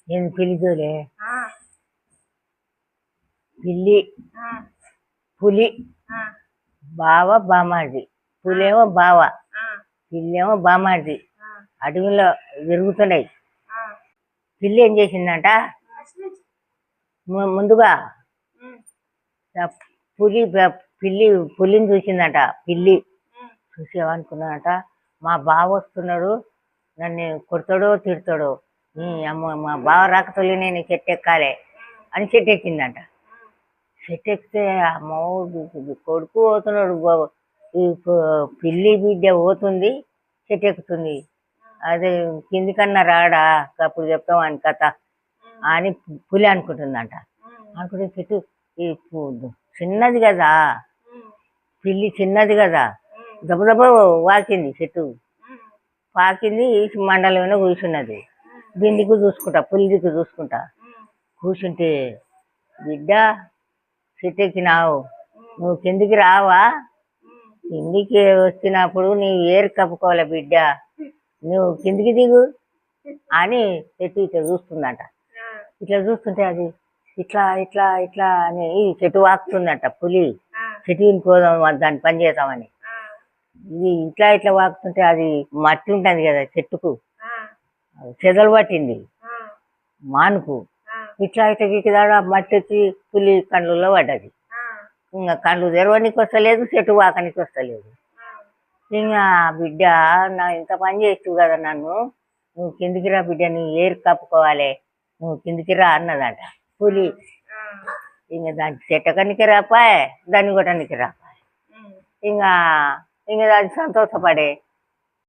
నేను పిలిచోలే ఆ, పిల్లి ఆ, పులి ఆ, బావ బామాడిది. పులేమో బావ, ఆ, పిల్లేమో బామాడిది. ఆ, అడవిలో తిరుగుతున్నాయి. ఆ. పిల్లి ఏం చేసిందంట, అసలు, ముందుగా ఉమ్, ఆ పులి పిల్లి పులిని చూసిందంట. పిల్లి ఉమ్, చూసి ఏమనుకున్నాడంట, మా బావ వస్తున్నాడు, నన్ను కొడతాడో తిడతాడో, అమ్మ మా బావ రాకతోలి నేను చెట్టు ఎక్కాలి అని చెట్టు ఎక్కిందంట. చెట్టు ఎక్కితే అమ్మో కొడుకు పోతున్నాడు, ఈ పిల్లి బిడ్డ పోతుంది, చెట్టు ఎక్కుతుంది. అదే కిందికన్నా రాడా, అప్పుడు చెప్తాం అని కథ అని పులి అనుకుంటుందంట. అనుకుంటే చెట్టు ఈ చిన్నది కదా, ఉమ్, పిల్లి చిన్నది కదా, ఉమ్, దెబ్బ వాకింది చెట్టు. ఉమ్, పాకింది మండలంలో కూర్చున్నది. దీని దిక్కు చూసుకుంటా, పులి దిక్కు చూసుకుంటా ఉమ్, కూర్చుంటే, బిడ్డ చెట్టెక్కినావు, నువ్వు కిందికి రావా, ఉమ్, కిందికి వచ్చినప్పుడు నీవు ఏరు కప్పుకోవాలి బిడ్డ, నువ్వు కిందికి దిగు అని చెట్టు ఇట్లా చూస్తుందంట. ఆ, ఇట్లా చూస్తుంటే అది ఇట్లా ఇట్లా ఇట్లా అని ఈ చెట్టు వాకుతుందంట. పులి ఆ, చెట్టు వినిపోదాం దాన్ని పని చేద్దామని ఆ, ఇది ఇట్లా ఇట్లా వాకుతుంటే అది మట్టి ఉంటుంది కదా చెట్టుకు, ఆ, చెదలు పట్టింది ఆ, మానుకు. ఆ, ఇట్లా ఇట్లా గీకిదాడు మట్టి వచ్చి పులి కళ్ళులో పడ్డది. ఆ, ఇంకా కళ్ళు తెరవనికి వస్తలేదు, చెట్టు వాకనికి వస్తలేదు. ఆ, ఇంకా బిడ్డ నా ఇంత పని చేస్తూ కదా నన్ను, నువ్వు కిందికి రా బిడ్డ, నీ ఏరు కప్పుకోవాలి, నువ్వు కిందికి రా అన్నదంట పులి. ఆ, ఇంకా దానికి చెట్టకనికి రాపాయే, దాన్ని కొట్టడానికి రాపాయే. ఉమ్, ఇంకా ఇంకా దాన్ని సంతోషపడే